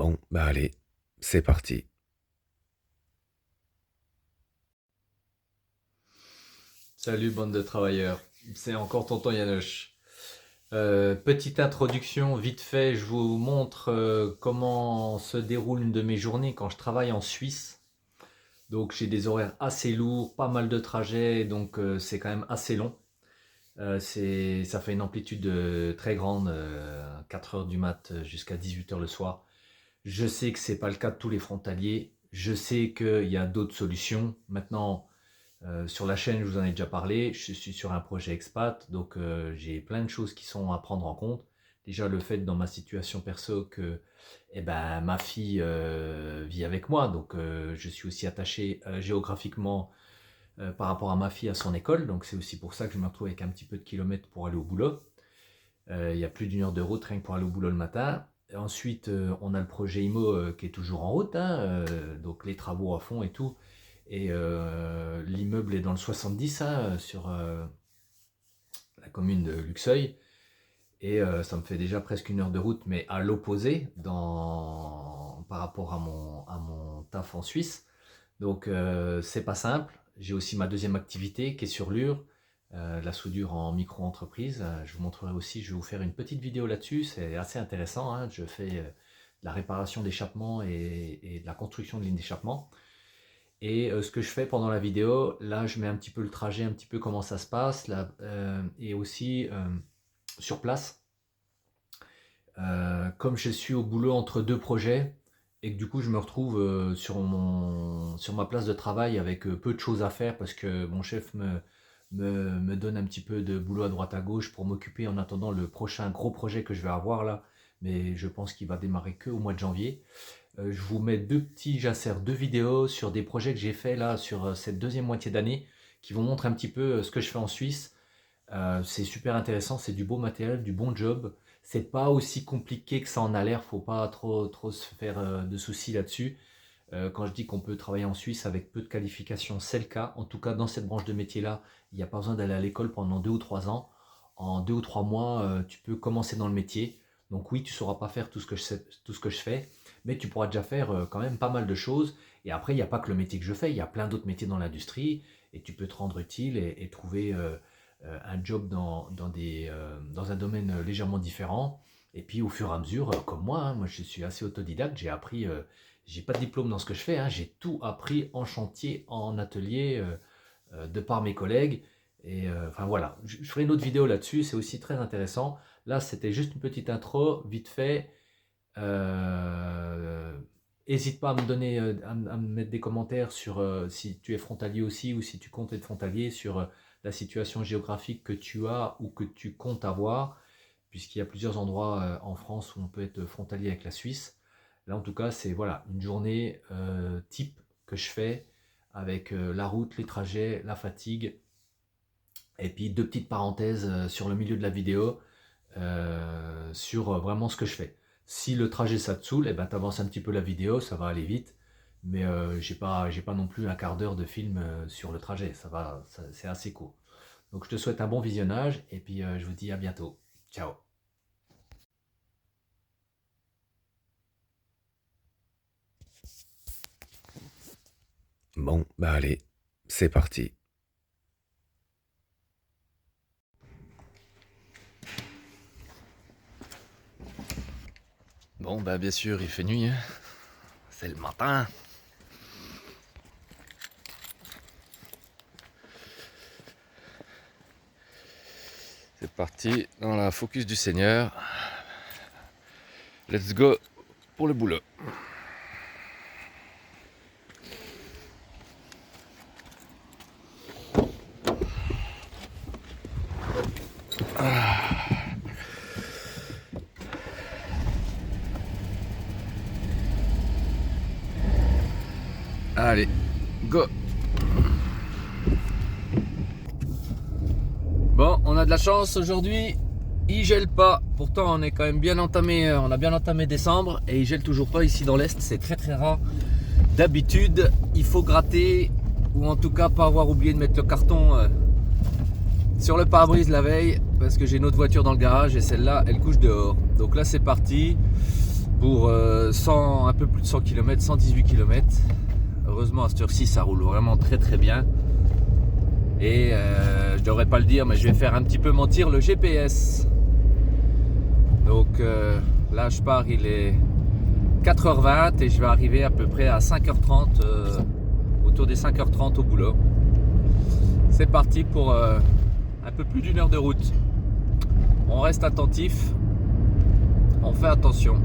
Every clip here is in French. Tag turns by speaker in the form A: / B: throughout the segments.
A: Bon, bah allez, c'est parti.
B: Salut bande de travailleurs, c'est encore tonton Yanoche. Petite introduction vite fait, je vous montre comment se déroule une de mes journées quand je travaille en Suisse. Donc j'ai des horaires assez lourds, pas mal de trajets, donc c'est quand même assez long. Ça fait une amplitude très grande, 4 heures du mat jusqu'à 18 heures le soir. Je sais que c'est pas le cas de tous les frontaliers, je sais qu'il y a d'autres solutions. Maintenant, sur la chaîne, je vous en ai déjà parlé, je suis sur un projet expat, donc j'ai plein de choses qui sont à prendre en compte. Déjà le fait dans ma situation perso que ma fille vit avec moi, donc je suis aussi attaché géographiquement par rapport à ma fille à son école, donc c'est aussi pour ça que je me retrouve avec un petit peu de kilomètres pour aller au boulot. Il y a plus d'une heure de route rien que pour aller au boulot le matin. Et ensuite, on a le projet IMO qui est toujours en route, hein, donc les travaux à fond et tout. Et l'immeuble est dans le 70 hein, sur la commune de Luxeuil. Et ça me fait déjà presque une heure de route, mais à l'opposé par rapport à mon taf en Suisse. Donc c'est pas simple. J'ai aussi ma deuxième activité qui est sur Lure, la soudure en micro-entreprise. Je vous montrerai aussi, je vais vous faire une petite vidéo là-dessus. C'est assez intéressant, hein. Je fais de la réparation d'échappements et de la construction de lignes d'échappement. Et ce que je fais pendant la vidéo, là je mets un petit peu le trajet, un petit peu comment ça se passe, là, et aussi sur place. Comme je suis au boulot entre deux projets, et que du coup je me retrouve sur ma place de travail avec peu de choses à faire parce que mon chef me donne un petit peu de boulot à droite à gauche pour m'occuper en attendant le prochain gros projet que je vais avoir là, mais je pense qu'il va démarrer que au mois de janvier. Je vous mets j'insère deux vidéos sur des projets que j'ai fait là sur cette deuxième moitié d'année qui vont montrer un petit peu ce que je fais en Suisse. C'est super intéressant, c'est du beau matériel, du bon job. C'est pas aussi compliqué que ça en a l'air, faut pas trop se faire de soucis là-dessus. Quand je dis qu'on peut travailler en Suisse avec peu de qualifications, c'est le cas. En tout cas, dans cette branche de métier-là, il n'y a pas besoin d'aller à l'école pendant 2 ou 3 ans. En 2 ou 3 mois, tu peux commencer dans le métier. Donc oui, tu ne sauras pas faire tout ce que je fais, mais tu pourras déjà faire quand même pas mal de choses. Et après, il n'y a pas que le métier que je fais, il y a plein d'autres métiers dans l'industrie, et tu peux te rendre utile et trouver un job dans un domaine légèrement différent. Et puis au fur et à mesure, comme moi, hein, moi je suis assez autodidacte, j'ai appris, j'ai pas de diplôme dans ce que je fais, hein, j'ai tout appris en chantier, en atelier, de par mes collègues. Et enfin voilà, je ferai une autre vidéo là-dessus, c'est aussi très intéressant. Là, c'était juste une petite intro, vite fait. Euh, Hésite pas à me donner, à me mettre des commentaires sur si tu es frontalier aussi ou si tu comptes être frontalier sur la situation géographique que tu as ou que tu comptes avoir, puisqu'il y a plusieurs endroits en France où on peut être frontalier avec la Suisse. Là, en tout cas, c'est voilà une journée type que je fais avec la route, les trajets, la fatigue, et puis deux petites parenthèses sur le milieu de la vidéo sur vraiment ce que je fais. Si le trajet ça te saoule, eh ben, tu avances un petit peu la vidéo, ça va aller vite. Mais j'ai pas non plus un quart d'heure de film sur le trajet, c'est assez court. Donc je te souhaite un bon visionnage et puis je vous dis à bientôt. Ciao.
A: Bon, bah allez, c'est parti.
B: Bon bah bien sûr il fait nuit, hein. C'est le matin. C'est parti dans la focus du Seigneur. Let's go pour le boulot. Allez, go. Bon, on a de la chance aujourd'hui, il gèle pas. Pourtant, on est quand même bien entamé, on a bien entamé décembre et il gèle toujours pas ici dans l'Est. C'est très rare. D'habitude, il faut gratter ou en tout cas pas avoir oublié de mettre le carton sur le pare-brise la veille parce que j'ai une autre voiture dans le garage et celle-là, elle couche dehors. Donc là, c'est parti.
C: pour un peu plus de 100 km, 118 km. Heureusement à cette heure-ci ça roule vraiment très très bien. Et je devrais pas le dire, mais je vais faire un petit peu mentir le GPS. Donc là je pars, il est 4h20 et je vais arriver à peu près à 5h30, autour des 5h30 au boulot. C'est parti pour un peu plus d'une heure de route. On reste attentif, on fait attention.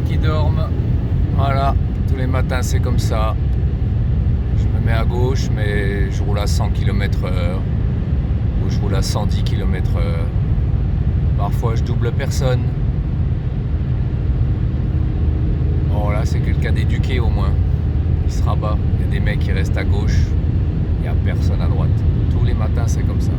C: Qui dorment, voilà, tous les matins c'est comme ça. Je me mets à gauche mais je roule à 100 km/h ou je roule à 110 km/h. Parfois je double personne. Bon là c'est quelqu'un d'éduqué au moins, il se rabat. Il y a des mecs qui restent à gauche, il n'y a personne à droite. Tous les matins c'est comme ça.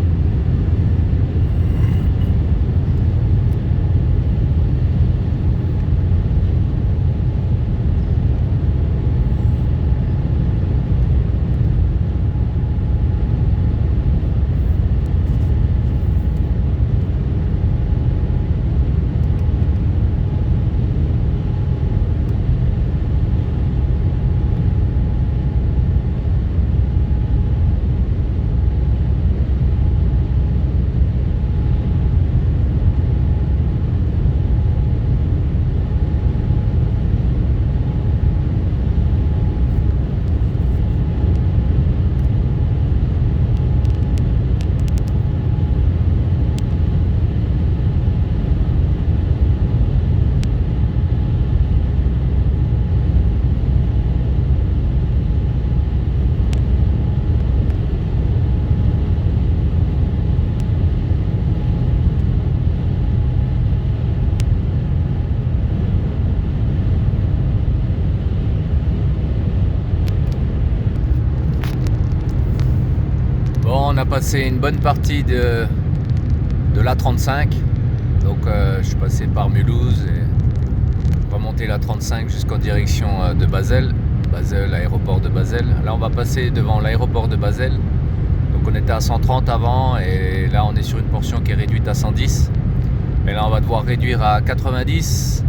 C: On a passé une bonne partie de l'A35. Donc je suis passé par Mulhouse et remonté l'A35 jusqu'en direction de Basel, aéroport de Basel. Là on va passer devant l'aéroport de Basel. Donc on était à 130 avant et là on est sur une portion qui est réduite à 110. Mais là on va devoir réduire à 90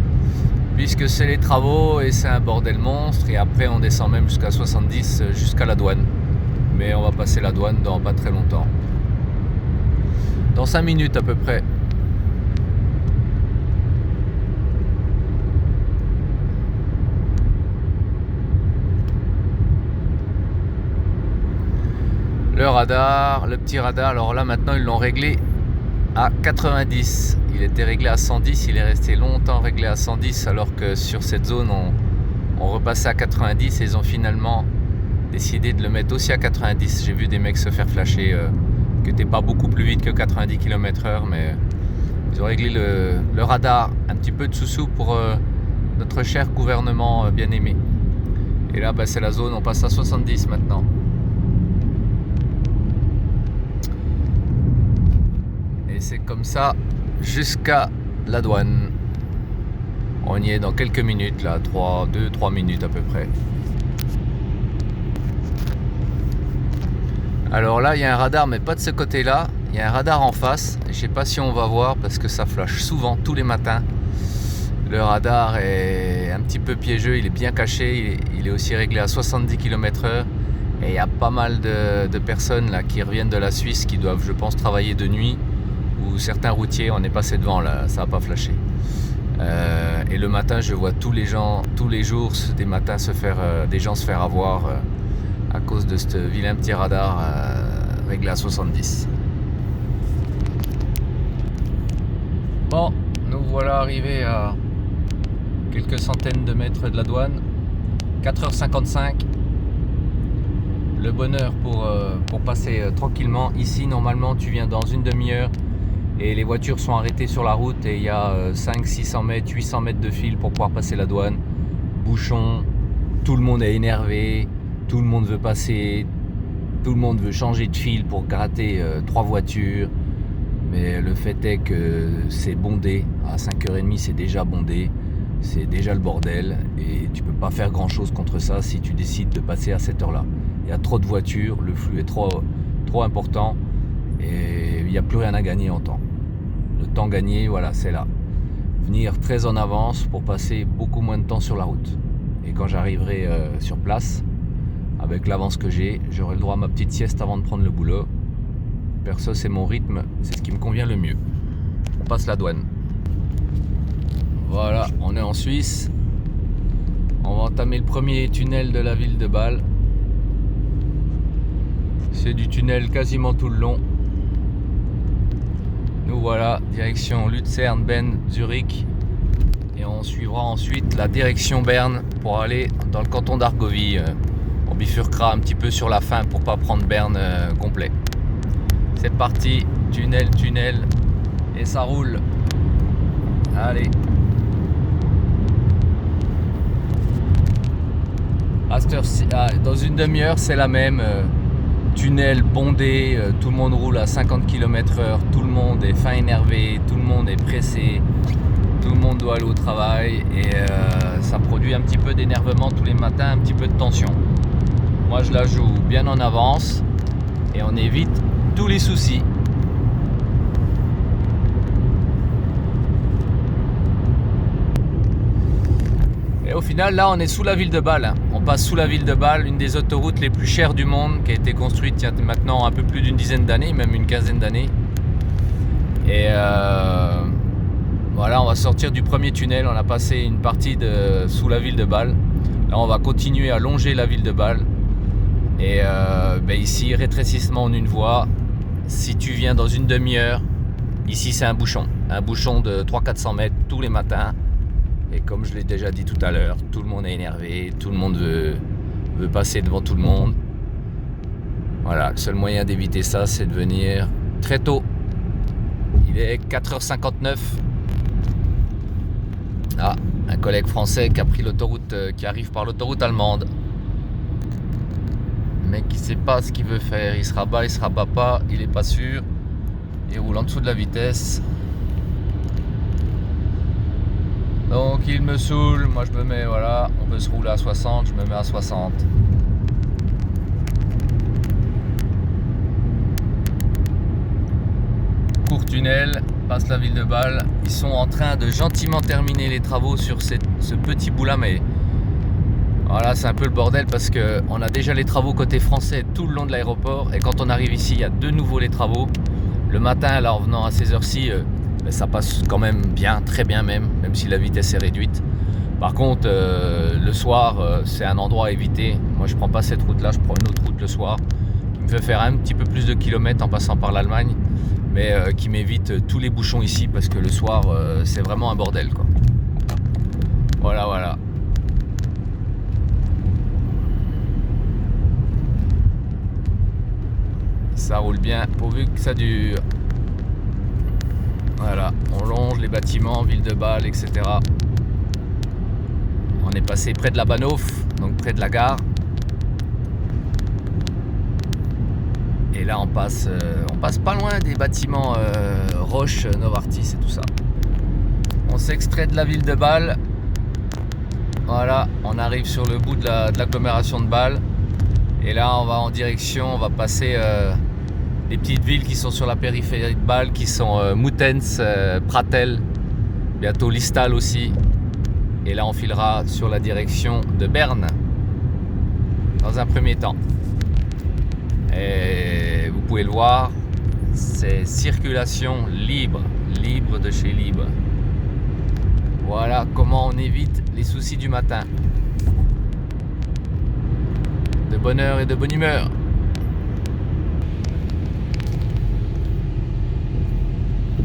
C: puisque c'est les travaux et c'est un bordel monstre. Et après on descend même jusqu'à 70 jusqu'à la douane. Mais on va passer la douane dans pas très longtemps. Dans 5 minutes à peu près. Le petit radar, alors là maintenant ils l'ont réglé à 90. Il était réglé à 110, il est resté longtemps réglé à 110 alors que sur cette zone on repassait à 90 et ils ont finalement décidé de le mettre aussi à 90. J'ai vu des mecs se faire flasher que t'es pas beaucoup plus vite que 90 km/h, mais ils ont réglé le radar un petit peu de sous-sous pour notre cher gouvernement bien aimé. Et là c'est la zone, on passe à 70 maintenant. Et c'est comme ça jusqu'à la douane. On y est dans quelques minutes là, 2-3 minutes à peu près. Alors là il y a un radar mais pas de ce côté là, il y a un radar en face, je sais pas si on va voir parce que ça flash souvent tous les matins. Le radar est un petit peu piégeux, il est bien caché, il est aussi réglé à 70 km/h et il y a pas mal de personnes là qui reviennent de la Suisse qui doivent je pense travailler de nuit ou certains routiers, on est passé devant là, ça n'a pas flashé. Et le matin je vois tous les jours des gens se faire avoir à cause de ce vilain petit radar réglé à 70. Bon, nous voilà arrivés à quelques centaines de mètres de la douane. 4h55. Le bonheur pour passer tranquillement. Ici, normalement, tu viens dans une demi-heure et les voitures sont arrêtées sur la route et il y a 500-600 mètres, 800 mètres de fil pour pouvoir passer la douane. Bouchon, tout le monde est énervé, tout le monde veut passer, tout le monde veut changer de fil pour gratter 3 voitures. Mais le fait est que c'est bondé, à 5h30 c'est déjà bondé, c'est déjà le bordel et tu peux pas faire grand chose contre ça si tu décides de passer à cette heure-là. Il y a trop de voitures, le flux est trop important et il n'y a plus rien à gagner en temps. Le temps gagné, voilà, c'est là. Venir très en avance pour passer beaucoup moins de temps sur la route. Et quand j'arriverai sur place, avec l'avance que j'ai, j'aurai le droit à ma petite sieste avant de prendre le boulot. Perso, c'est mon rythme, c'est ce qui me convient le mieux. On passe la douane. Voilà, on est en Suisse. On va entamer le premier tunnel de la ville de Bâle. C'est du tunnel quasiment tout le long. Nous voilà, direction Lucerne, Berne, Zurich. Et on suivra ensuite la direction Berne pour aller dans le canton d'Argovie. On bifurquera un petit peu sur la fin pour pas prendre Berne complet. C'est parti, tunnel, et ça roule. Allez. Dans une demi-heure, c'est la même. Tunnel bondé, tout le monde roule à 50 km/h, tout le monde est fin énervé, tout le monde est pressé, tout le monde doit aller au travail et ça produit un petit peu d'énervement tous les matins, un petit peu de tension. Moi, je la joue bien en avance et on évite tous les soucis. Et au final, là, on est sous la ville de Bâle. On passe sous la ville de Bâle, une des autoroutes les plus chères du monde, qui a été construite il y a maintenant un peu plus d'une dizaine d'années, même une quinzaine d'années. Et voilà, on va sortir du premier tunnel. On a passé une partie sous la ville de Bâle. Là, on va continuer à longer la ville de Bâle. Et ici, rétrécissement en une voie. Si tu viens dans une demi-heure, ici c'est un bouchon de 300-400 mètres tous les matins. Et comme je l'ai déjà dit tout à l'heure, tout le monde est énervé, tout le monde veut passer devant tout le monde. Voilà, le seul moyen d'éviter ça, c'est de venir très tôt. Il est 4h59. Ah, un collègue français qui a pris l'autoroute, qui arrive par l'autoroute allemande. Le mec qui sait pas ce qu'il veut faire, il se rabat pas, il est pas sûr. Il roule en dessous de la vitesse. Donc il me saoule, moi je me mets, voilà, on peut se rouler à 60, je me mets à 60. Court tunnel, passe la ville de Bâle. Ils sont en train de gentiment terminer les travaux sur ce petit bout là, mais voilà, c'est un peu le bordel parce qu'on a déjà les travaux côté français tout le long de l'aéroport et quand on arrive ici, il y a de nouveau les travaux. Le matin, là en venant à ces heures-ci, ça passe quand même bien, très bien même si la vitesse est réduite. Par contre, le soir, c'est un endroit à éviter. Moi, je prends pas cette route-là, je prends une autre route le soir qui me fait faire un petit peu plus de kilomètres en passant par l'Allemagne, mais qui m'évite tous les bouchons ici parce que le soir, c'est vraiment un bordel, quoi. Voilà. Ça roule bien, pourvu que ça dure. Voilà, on longe les bâtiments, ville de Bâle, etc. On est passé près de la Bahnhof, donc près de la gare. Et là, on passe pas loin des bâtiments Roche, Novartis et tout ça. On s'extrait de la ville de Bâle. Voilà, on arrive sur le bout de l'agglomération de Bâle. Et là, on va passer les petites villes qui sont sur la périphérie de Bâle, qui sont Moutenz, Pratel, bientôt Listal aussi. Et là, on filera sur la direction de Berne, dans un premier temps. Et vous pouvez le voir, c'est circulation libre de chez libre. Voilà comment on évite les soucis du matin. De bonne heure et de bonne humeur.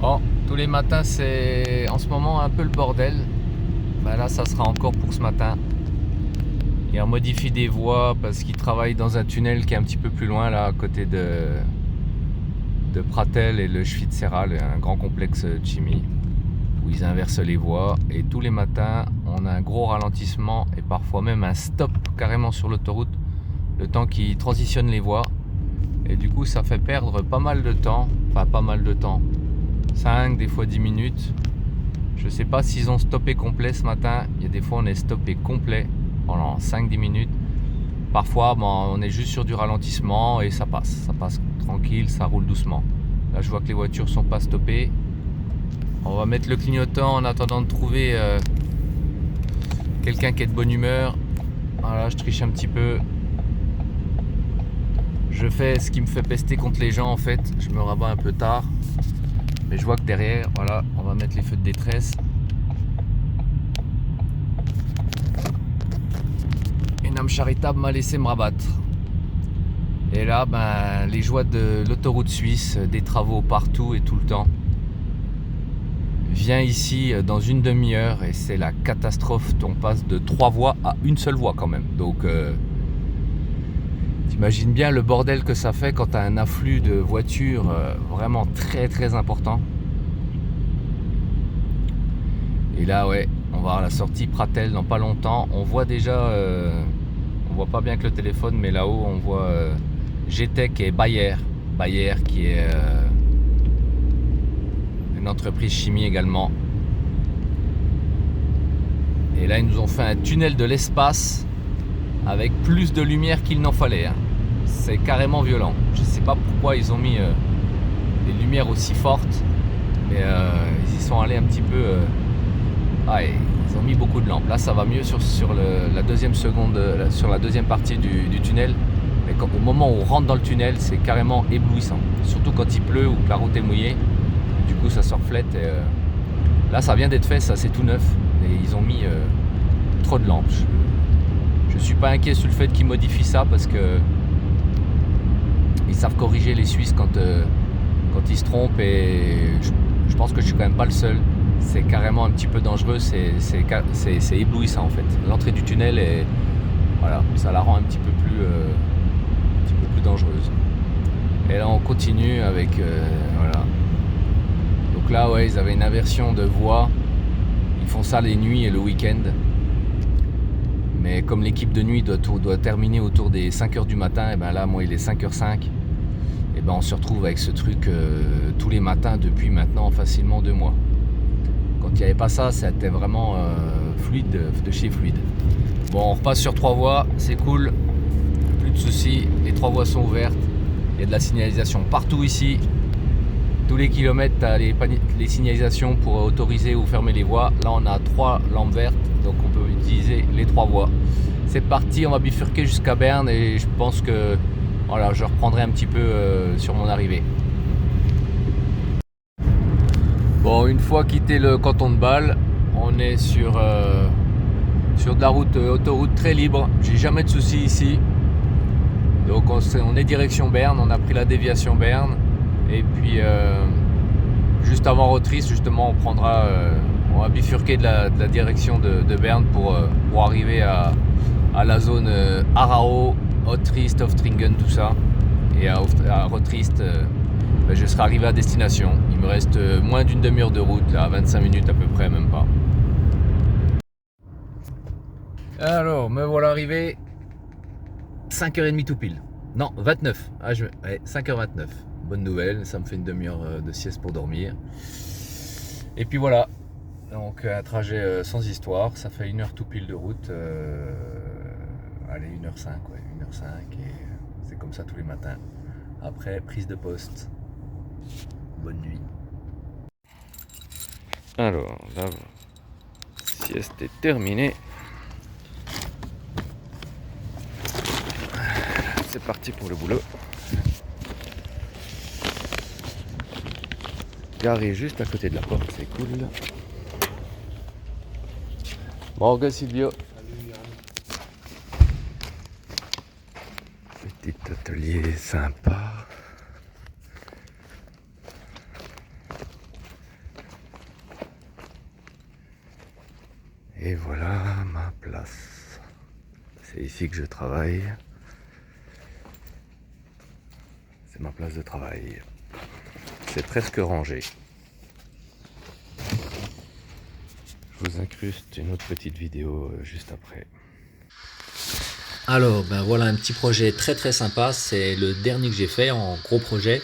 C: Bon, tous les matins c'est en ce moment un peu le bordel. Ben là ça sera encore pour ce matin. Et on modifie des voies parce qu'ils travaillent dans un tunnel qui est un petit peu plus loin là à côté de Pratel et le Schweitzeral, un grand complexe de chimie où ils inversent les voies. Et tous les matins, on a un gros ralentissement et parfois même un stop carrément sur l'autoroute, le temps qu'ils transitionnent les voies. Et du coup, ça fait perdre pas mal de temps, enfin pas mal de temps, 5, des fois 10 minutes. Je sais pas s'ils ont stoppé complet ce matin. Il y a des fois, on est stoppé complet pendant 5-10 minutes. Parfois, on est juste sur du ralentissement et ça passe tranquille, ça roule doucement. Là, je vois que les voitures sont pas stoppées. On va mettre le clignotant en attendant de trouver quelqu'un qui est de bonne humeur. Voilà, je triche un petit peu. Je fais ce qui me fait pester contre les gens en fait. Je me rabats un peu tard. Mais je vois que derrière, voilà, on va mettre les feux de détresse. Une âme charitable m'a laissé me rabattre. Et là, les joies de l'autoroute suisse, des travaux partout et tout le temps. Viens ici dans une demi-heure et c'est la catastrophe. On passe de 3 voies à une seule voie quand même. Donc, t'imagines bien le bordel que ça fait quand tu as un afflux de voitures vraiment très très important. Et là, ouais, on va avoir la sortie Pratel dans pas longtemps. On voit déjà, on voit pas bien que le téléphone, mais là-haut, on voit GTEC et Bayer. Bayer qui est une entreprise chimie également. Et là, ils nous ont fait un tunnel de l'espace avec plus de lumière qu'il n'en fallait. Hein. C'est carrément violent. Je sais pas pourquoi ils ont mis des lumières aussi fortes, mais ils y sont allés un petit peu. Ils ont mis beaucoup de lampes. Là, ça va mieux sur la deuxième seconde, sur la deuxième partie du tunnel. Mais au moment où on rentre dans le tunnel, c'est carrément éblouissant. Surtout quand il pleut ou que la route est mouillée. Du coup, ça se reflète. Et, là, ça vient d'être fait, ça, c'est tout neuf. Et ils ont mis trop de lampes. Je suis pas inquiet sur le fait qu'ils modifient ça parce que ils savent corriger les Suisses quand ils se trompent. Et je pense que je suis quand même pas le seul. C'est carrément un petit peu dangereux, c'est éblouissant en fait. L'entrée du tunnel, voilà, ça la rend un petit peu plus dangereuse. Et là on continue avec, voilà. Donc là ouais, ils avaient une inversion de voie. Ils font ça les nuits et le week-end. Mais comme l'équipe de nuit doit terminer autour des 5h du matin, et ben là moi il est 5h05. Et ben on se retrouve avec ce truc tous les matins depuis maintenant facilement 2 mois. Quand il n'y avait pas ça, c'était vraiment fluide, de chez fluide. Bon, on repasse sur 3 voies, c'est cool, plus de soucis, les 3 voies sont ouvertes, il y a de la signalisation partout ici. Tous les kilomètres, tu as les signalisations pour autoriser ou fermer les voies. Là, on a 3 lampes vertes, donc on peut utiliser les 3 voies. C'est parti, on va bifurquer jusqu'à Berne et je pense que voilà, je reprendrai un petit peu sur mon arrivée. Bon, une fois quitté le canton de Bâle, on est sur de la autoroute très libre. J'ai jamais de soucis ici. Donc on est direction Berne, on a pris la déviation Berne. Et puis juste avant Rotrice, justement, on va bifurquer de la direction de Berne pour arriver à la zone Aarau, Rotrice, Oftringen, tout ça. Et à Rotrice, je serai arrivé à destination. Il me reste moins d'une demi-heure de route, là, 25 minutes à peu près, même pas. Alors, me voilà arrivé. 5h30 tout pile. Non, 29. 5h29. Bonne nouvelle, ça me fait une demi-heure de sieste pour dormir. Et puis voilà. Donc un trajet sans histoire. Ça fait 1h tout pile de route. Allez, 1h05, ouais. 1h05. Et c'est comme ça tous les matins. Après, prise de poste. Bonne nuit. Alors, la sieste est terminée. C'est parti pour le boulot. Garé juste à côté de la porte, c'est cool. Morgue Silvio. Petit atelier sympa. Et voilà ma place. C'est ici que je travaille. C'est ma place de travail.
A: c'est presque rangé. Je vous incruste une autre petite vidéo juste après.
D: Alors, ben voilà un petit projet très très sympa. C'est le dernier que j'ai fait en gros projet.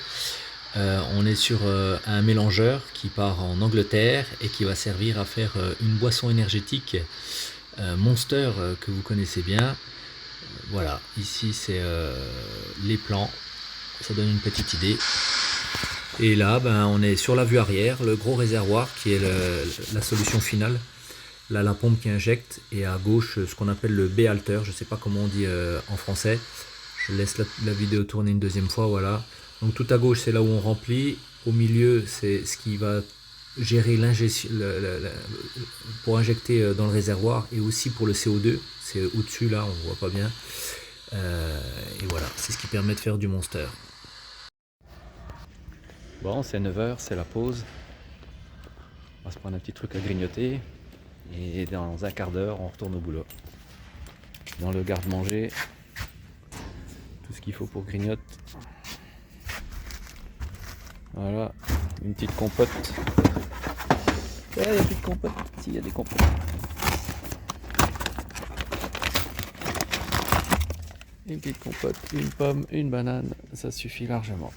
D: On est sur un mélangeur qui part en Angleterre et qui va servir à faire une boisson énergétique Monster que vous connaissez bien. Voilà, ici c'est les plans. Ça donne une petite idée. Et là, ben, on est sur la vue arrière, le gros réservoir qui est la solution finale. Là, la pompe qui injecte, et à gauche, ce qu'on appelle le B-halter. Je ne sais pas comment on dit en français. Je laisse la vidéo tourner une deuxième fois, voilà. Donc tout à gauche, c'est là où on remplit. Au milieu, c'est ce qui va gérer l'injection pour injecter dans le réservoir, et aussi pour le CO2. C'est au-dessus, là, on ne voit pas bien. Et voilà, c'est ce qui permet de faire du Monster. Bon, c'est 9h, c'est la pause. On va se prendre un petit truc à grignoter. Et dans un quart d'heure, on retourne au boulot. Dans le garde-manger, tout ce qu'il faut pour grignoter. Voilà, une petite compote. Il n'y a plus de compote. Si, il y a des compotes. Une petite compote, une pomme, une banane, ça suffit largement.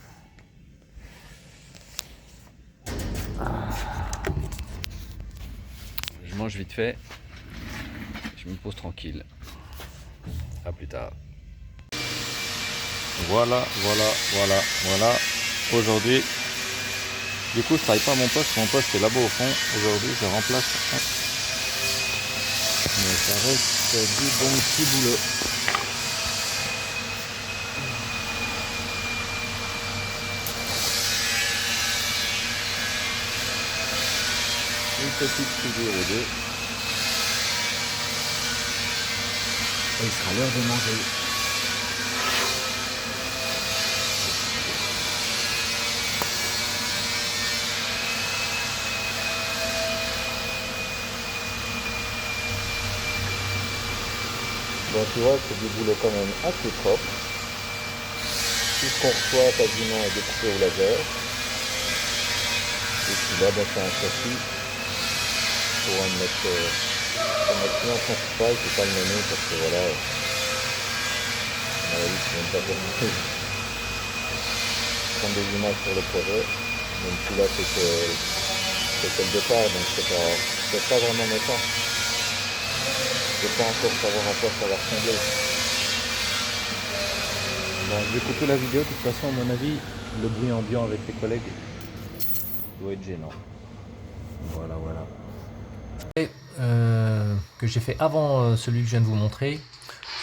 D: Je mange vite fait, je me pose tranquille. À plus tard. Voilà. Aujourd'hui, du coup je travaille pas à mon poste est là-bas au fond. Aujourd'hui je remplace. Mais ça reste du bon petit boulot. Une petite figure ou deux. Et il sera l'heure de manger.
E: Bon, tu vois, c'est du boulot quand même assez propre. Tout ce qu'on reçoit quasiment est découpé au laser. Et puis là, ben, c'est un châssis pour notre client principal, je ne vais pas le nommer parce que voilà, on a vu que c'est même pas pour prendre des images sur le projet. Même si là, c'est que le départ, donc c'est pas vraiment méchant. Je ne peux pas encore savoir à quoi ça va ressembler.
D: Bon, je vais couper la vidéo. De toute façon, à mon avis, le bruit ambiant avec les collègues doit être gênant. Voilà. Que j'ai fait avant celui que je viens de vous montrer.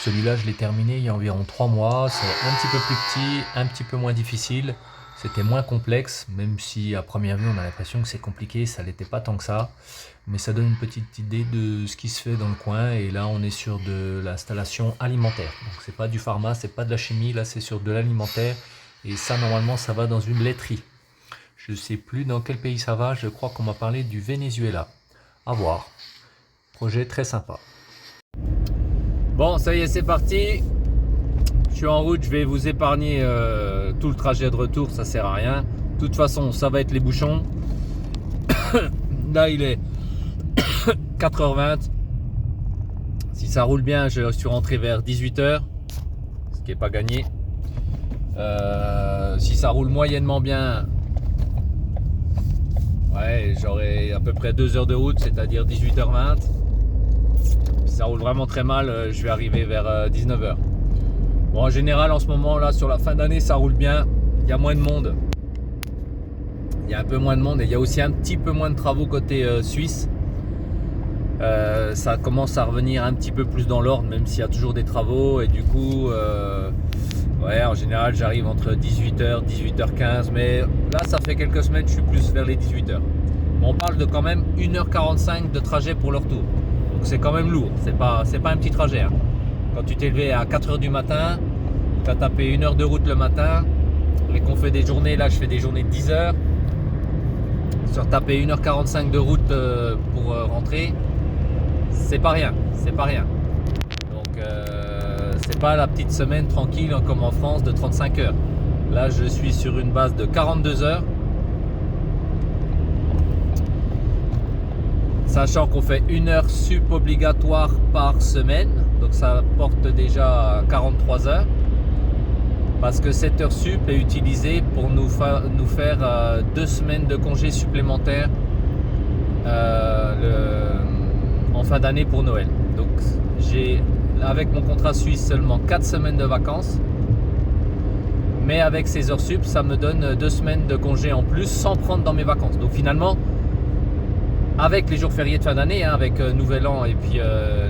D: Celui-là, je l'ai terminé il y a environ 3 mois. C'est un petit peu plus petit, un petit peu moins difficile. C'était moins complexe, même si à première vue, on a l'impression que c'est compliqué. Ça l'était pas tant que ça. Mais ça donne une petite idée de ce qui se fait dans le coin. Et là, on est sur de l'installation alimentaire. Donc, c'est pas du pharma, c'est pas de la chimie. Là, c'est sur de l'alimentaire. Et ça, normalement, ça va dans une laiterie. Je sais plus dans quel pays ça va. Je crois qu'on m'a parlé du Venezuela. À voir. Projet très sympa.
C: Bon, ça y est, c'est parti. Je suis en route, je vais vous épargner tout le trajet de retour, ça sert à rien. De toute façon, ça va être les bouchons. Là, il est 4h20. Si ça roule bien, je suis rentré vers 18h, ce qui n'est pas gagné. Si ça roule moyennement bien, ouais, j'aurai à peu près 2 heures de route, c'est-à-dire 18h20. Si ça roule vraiment très mal, je vais arriver vers 19h. Bon, en général, en ce moment, là, sur la fin d'année, ça roule bien. Il y a moins de monde. Il y a un peu moins de monde et il y a aussi un petit peu moins de travaux côté suisse. Ça commence à revenir un petit peu plus dans l'ordre, même s'il y a toujours des travaux. Et du coup, ouais, en général, j'arrive entre 18h, 18h15. Mais là, ça fait quelques semaines, je suis plus vers les 18h. On parle de quand même 1h45 de trajet pour le retour. Donc c'est quand même lourd. C'est pas un petit trajet. Hein. Quand tu t'es levé à 4h du matin, tu as tapé 1 heure de route le matin, et qu'on fait des journées, là je fais des journées de 10 heures, sur taper 1h45 de route pour rentrer, c'est pas rien, Donc c'est pas la petite semaine tranquille comme en France de 35 heures. Là je suis sur une base de 42 heures, Sachant qu'on fait 1 heure sup obligatoire par semaine, donc ça porte déjà à 43 heures. Parce que cette heure sup est utilisée pour nous faire 2 semaines de congés supplémentaires en fin d'année pour Noël. Donc j'ai avec mon contrat suisse seulement 4 semaines de vacances, mais avec ces heures sup ça me donne 2 semaines de congés en plus sans prendre dans mes vacances. Donc finalement, avec les jours fériés de fin d'année, avec Nouvel An et puis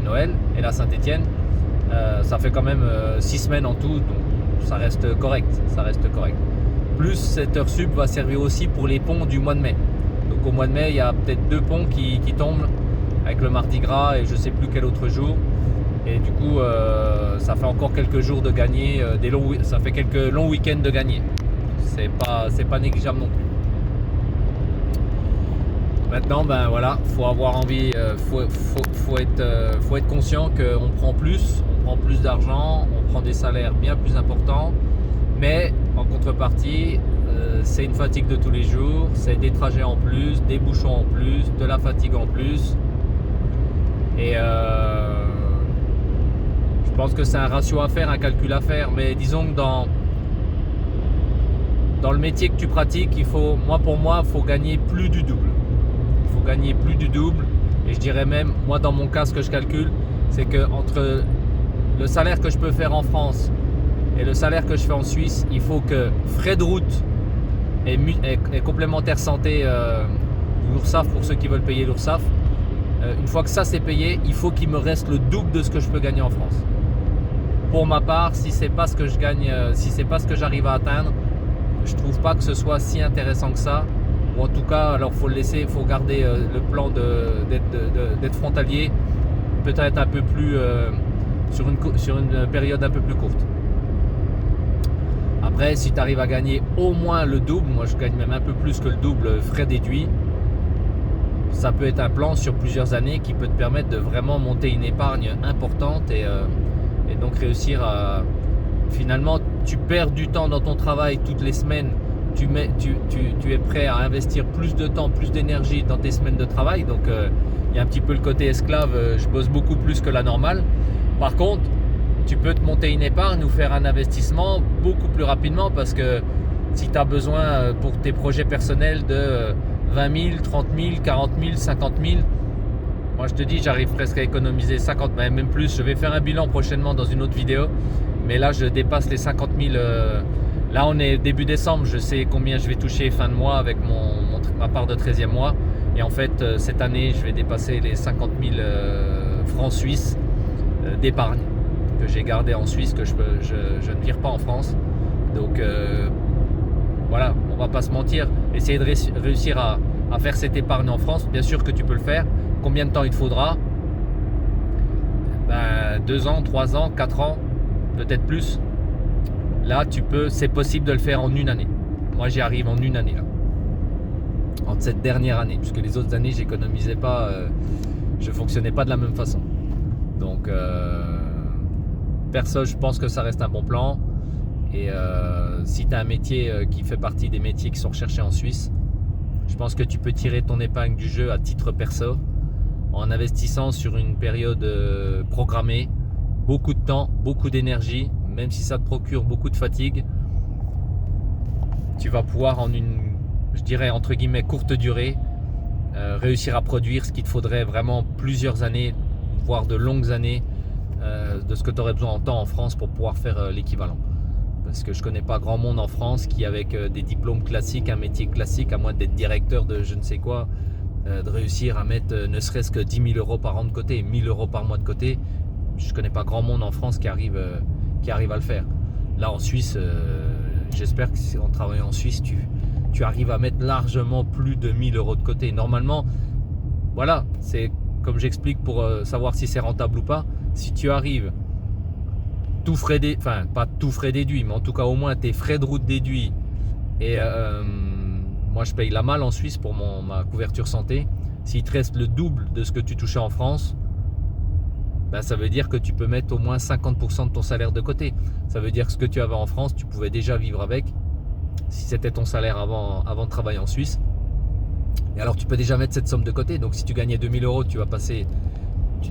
C: Noël et la Saint-Étienne, ça fait quand même 6 semaines en tout, donc ça reste correct, Plus cette heure sup va servir aussi pour les ponts du mois de mai. Donc au mois de mai, il y a peut-être 2 ponts qui tombent avec le Mardi Gras et je sais plus quel autre jour. Et du coup, ça fait encore quelques jours de gagner, ça fait quelques longs week-ends de gagner. C'est pas négligeable non plus. Maintenant, ben voilà, faut avoir envie, faut être conscient qu'on prend plus d'argent, on prend des salaires bien plus importants, mais en contrepartie, c'est une fatigue de tous les jours, c'est des trajets en plus, des bouchons en plus, de la fatigue en plus, et je pense que c'est un ratio à faire, un calcul à faire, mais disons que dans le métier que tu pratiques, pour moi, il faut gagner plus du double. Et je dirais même, moi dans mon cas, ce que je calcule, c'est que entre le salaire que je peux faire en France et le salaire que je fais en Suisse, il faut que frais de route et complémentaire santé, l'URSSAF pour ceux qui veulent payer l'URSSAF, une fois que ça c'est payé, il faut qu'il me reste le double de ce que je peux gagner en France. Pour ma part, si c'est pas ce que je gagne, si c'est pas ce que j'arrive à atteindre, je trouve pas que ce soit si intéressant que ça. Ou en tout cas, alors faut le laisser, faut garder le plan d'être frontalier, peut-être un peu plus sur une période un peu plus courte. Après, si tu arrives à gagner au moins le double, moi je gagne même un peu plus que le double frais déduits, ça peut être un plan sur plusieurs années qui peut te permettre de vraiment monter une épargne importante et donc réussir à... Finalement, tu perds du temps dans ton travail toutes les semaines, tu es prêt à investir plus de temps, plus d'énergie dans tes semaines de travail, donc il y a un petit peu le côté esclave, je bosse beaucoup plus que la normale. Par contre, tu peux te monter une épargne ou faire un investissement beaucoup plus rapidement parce que si tu as besoin pour tes projets personnels de 20 000, 30 000, 40 000, 50 000, moi je te dis, j'arrive presque à économiser 50 000, même plus. Je vais faire un bilan prochainement dans une autre vidéo, mais là je dépasse les 50 000. Là on est début décembre, je sais combien je vais toucher fin de mois avec ma part de 13e mois. Et en fait, cette année, je vais dépasser les 50 000 francs suisses d'épargne que j'ai gardé en Suisse, que je ne vire pas en France. Donc voilà, on va pas se mentir. Essayer de réussir à faire cette épargne en France, bien sûr que tu peux le faire. Combien de temps il te faudra? 2 ans, 3 ans, 4 ans, peut-être plus. Là, c'est possible de le faire en une année. Moi, j'y arrive en une année là. Entre cette dernière année, puisque les autres années, j'économisais pas, je fonctionnais pas de la même façon. Donc, perso, je pense que ça reste un bon plan. Et si tu as un métier qui fait partie des métiers qui sont recherchés en Suisse, je pense que tu peux tirer ton épingle du jeu à titre perso en investissant sur une période programmée, beaucoup de temps, beaucoup d'énergie, même si ça te procure beaucoup de fatigue. Tu vas pouvoir en une, je dirais entre guillemets, courte durée, réussir à produire ce qu'il te faudrait vraiment plusieurs années, voire de longues années, de ce que tu aurais besoin en temps en France pour pouvoir faire l'équivalent. Parce que je connais pas grand monde en France qui, avec des diplômes classiques, un métier classique, à moins d'être directeur de je ne sais quoi, de réussir à mettre ne serait-ce que 10 000 euros par an de côté, 1 000 euros par mois de côté. Je connais pas grand monde en France qui arrive à le faire. Là en Suisse, j'espère qu'en travaillant en Suisse, tu arrives à mettre largement plus de 1 000 euros de côté. Normalement, voilà, c'est comme j'explique pour savoir si c'est rentable ou pas. Si tu arrives tout frais enfin pas tout frais déduit, mais en tout cas au moins tes frais de route déduits, et moi je paye la malle en Suisse pour ma couverture santé. S'il te reste le double de ce que tu touchais en France, ben, ça veut dire que tu peux mettre au moins 50% de ton salaire de côté. Ça veut dire que ce que tu avais en France, tu pouvais déjà vivre avec, si c'était ton salaire avant de travailler en Suisse.
D: Et alors tu peux déjà mettre cette somme de côté. Donc si tu gagnais 2000 €, tu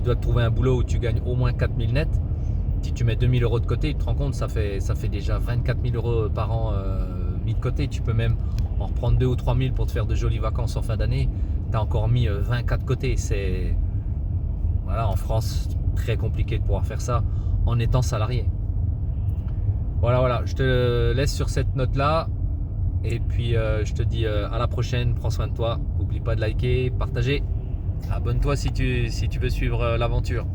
D: dois te trouver un boulot où tu gagnes au moins 4000 net. Si tu mets 2000 € de côté, tu te rends compte, ça fait déjà 24 000 € par an mis de côté. Tu peux même en reprendre 2 ou 3 000 pour te faire de jolies vacances en fin d'année. Tu as encore mis 24 de côté. C'est, voilà, en France, très compliqué de pouvoir faire ça en étant salarié. Voilà, je te laisse sur cette note-là. Et puis je te dis à la prochaine, prends soin de toi. N'oublie pas de liker, partager. Abonne-toi si tu veux suivre l'aventure.